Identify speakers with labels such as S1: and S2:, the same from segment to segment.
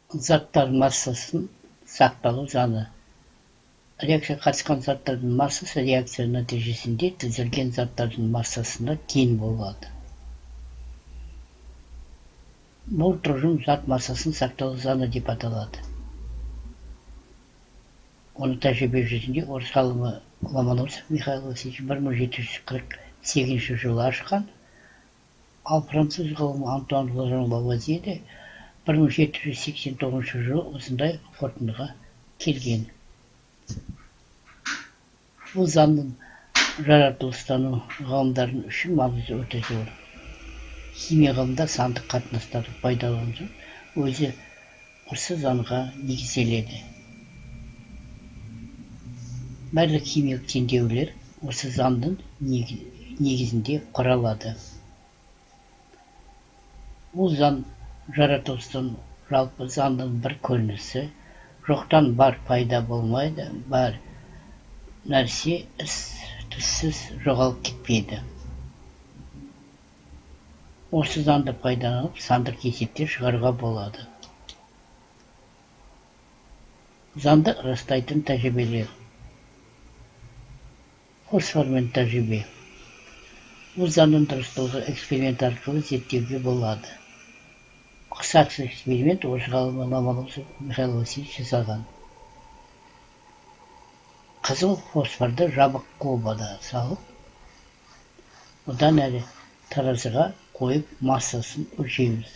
S1: Заттар массасын сақталу заңы. Реакция қатысқан заттардың массасы реакция нәтижесінде түзілген заттардың массасына тең болады. Бұл тұжырым зат массасын сақталу заңы деп аталады. Оны тәжірибе жүзінде орыс ғалымы Ломоносов Михаил Васильевич 1748 жылы ашқан, ал француз ғалымы Антуан Лоран Лавуазье де 1789 жылы осындай қорытындыға келген. Бұл заңның жаратылыстану ғалымдарын үшін маңызы өте зор. Химия ғылымында сандық қатынастарды пайдалану өзі осы заңға негізделеді. Барлық химиялық теңдеулер осы заңның негізінде құралады. Бұл заң жаратылыстың жалпы заңның бір көрінісі, жоқтан бар пайда болмайды, бар нәрсе із-түзсіз жоғалып кетпейді. Осы заңды пайдаланып сандық есептер шығаруға болады. Заңды растайтын тәжірибелер. Фосформен тәжірибе. Бұл заңның дұрыстылығы эксперимент арқылы зерттеуге болады. Ұқсас эксперимент орыс ғалымы Ломоносов Михаил Васильевич жасаған. Қызыл фосфорды жабық колбада салып, одан әрі таразыға қойып массасын өлшейміз.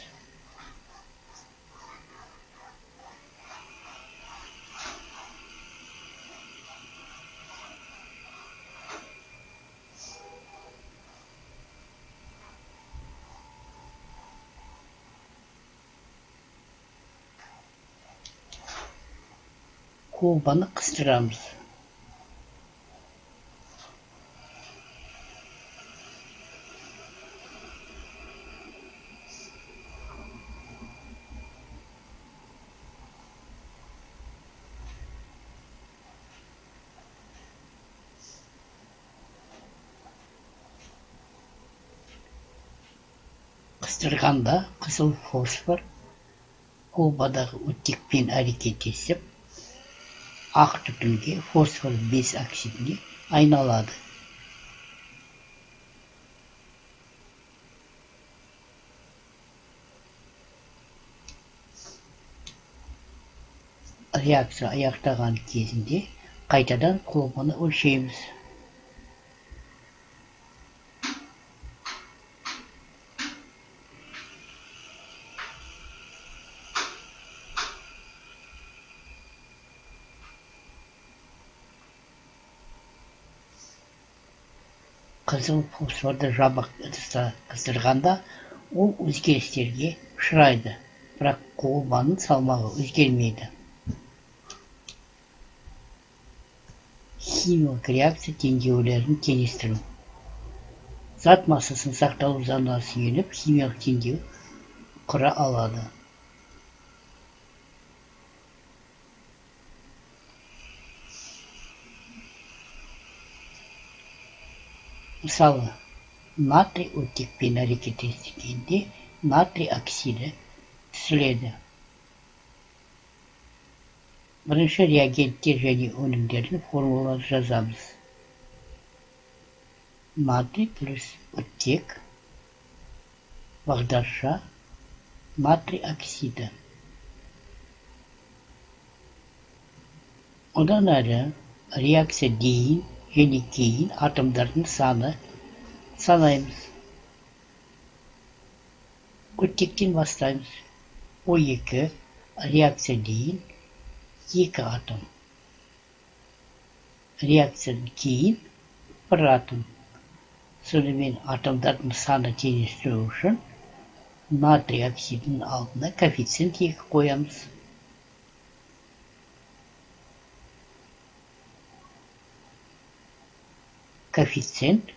S1: Колбаны қыстырамыз. Қыстырғанда қызыл фосфор колбадағы оттекпен әрекеттесіп, ақ түтінге фосфор 5 оксидіне айналады. Реакция аяқтаған кезінде қайтадан колбаны өлшейміз. Қызыл фосфорды жабық ыдыста қыздырғанда ол өзгерістерге ұшырайды, бірақ колбаның салмағы өзгермейді. Химиялық реакция теңдеулерін теңестіру. Зат массасын сақталу заңына сүйеніп, химиялық теңдеу құра алады. Мысалы, натрий оттекпен әрекеттескенде натрий оксиді түзіледі. Бірінші реагенттер және өнімдердің формулаларын жазамыз. Натрий плюс оттек бағдарша натрий оксиді. Одан әрі реакция дейін және кейін атомдардың саны санаймыз. Оттектен бастаймыз. O2 реакция дейін 2 атом. Реакциядан кейін 1 атом. Сонымен атомдардың саны теңестіру үшін натрий оксидінің алдына коэффициент 2 қоямыз. Коэффициент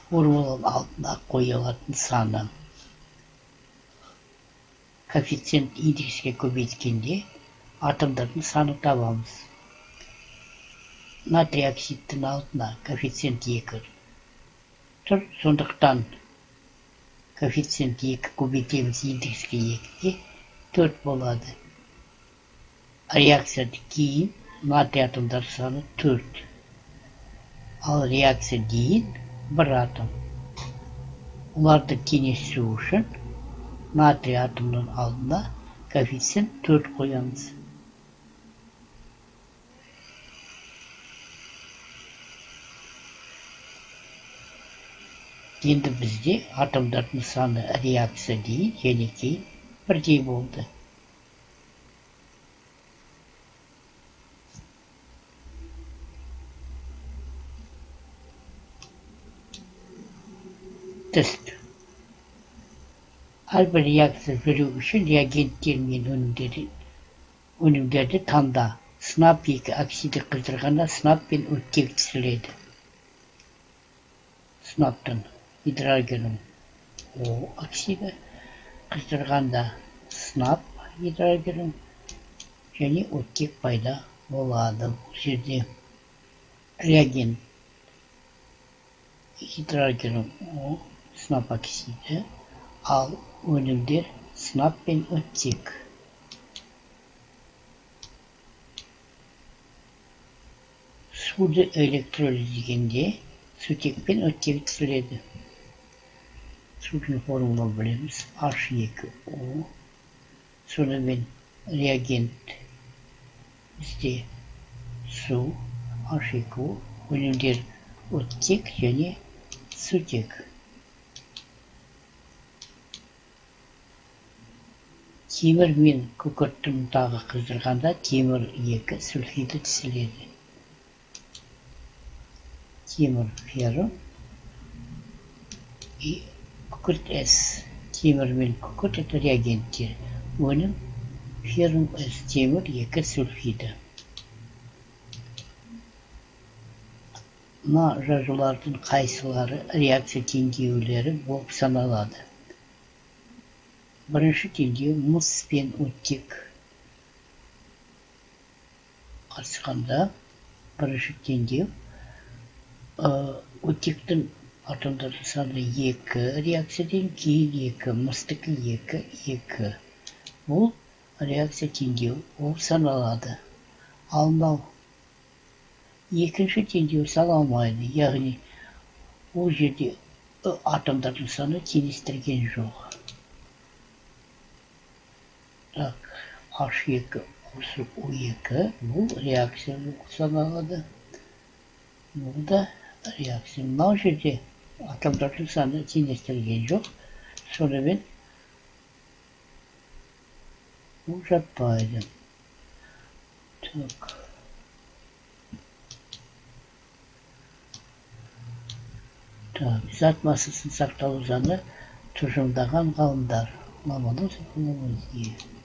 S1: формуланың алдына қойылатын саны. Коэффициент индекске көбейткенде атомдардың саны табамыз. Натрий оксидтің алдына коэффициент 2 тұр, сондықтан коэффициент 2 көбейтеміз индекске 2-де 4 болады. Реакциядан кейін натрий атомдар саны 4. Ал реакция дейін 1 атом. Оларды теңестіру үшін натрий атомның алдына коэффициент 4 қоямыз. Енді бізде атомдардың саны реакция дейін және кейін бірдей болды. Тест. Әрбір реакция жүру үшін реагенттер мен өнімдерді таңда. Сынап 2 оксиді қыздырғанда сынап пен оттек түсіріледі. Сынаптың гидрогеннің О оксиді қыздырғанда сынап гидрогеннің және оттек пайда болады. Бұл жерде реагент гидрогеннің О сынап оксиді, ал өнімдер сынап пен оттек. Суды электролиздегенде сутек пен оттек түсіріледі. Судың формуласын білеміз. H2O. Сонымен реагент бізде су, H2O, өнімдер оттек және сутек. Темір мен күкірттің ұнтағы қыздырғанда темір 2 сульфиді түсіріледі. Темір феррум и күкірт С. Темір мен күкірт это реагенттер. Өнім феррум С, темір 2 сульфиді. Мына жазулардың қайсылары реакция теңдеулері болып саналады. Бірінші теңдеу мұз пен оттек қатысқанда, бірінші теңдеу оттектің атомдардың саны 2 реакциядан кейін 2, мұздікі 2. Бұл реакция теңдеу болып саналады. Ал мынау екінші теңдеу саналмайды, яғни ол жерде атомдардың саны теңестірген жоқ. Так, H2 қосып O2 бұл реакция болып саналады. Бұл да реакция. Мынау жерде атомдардың саны теңестірген жоқ. Сонымен бұл жатпайды. Так. Зат массасын сақталу заңы тұжырымдаған ғалымдар. Ломоносов, Лавуазье.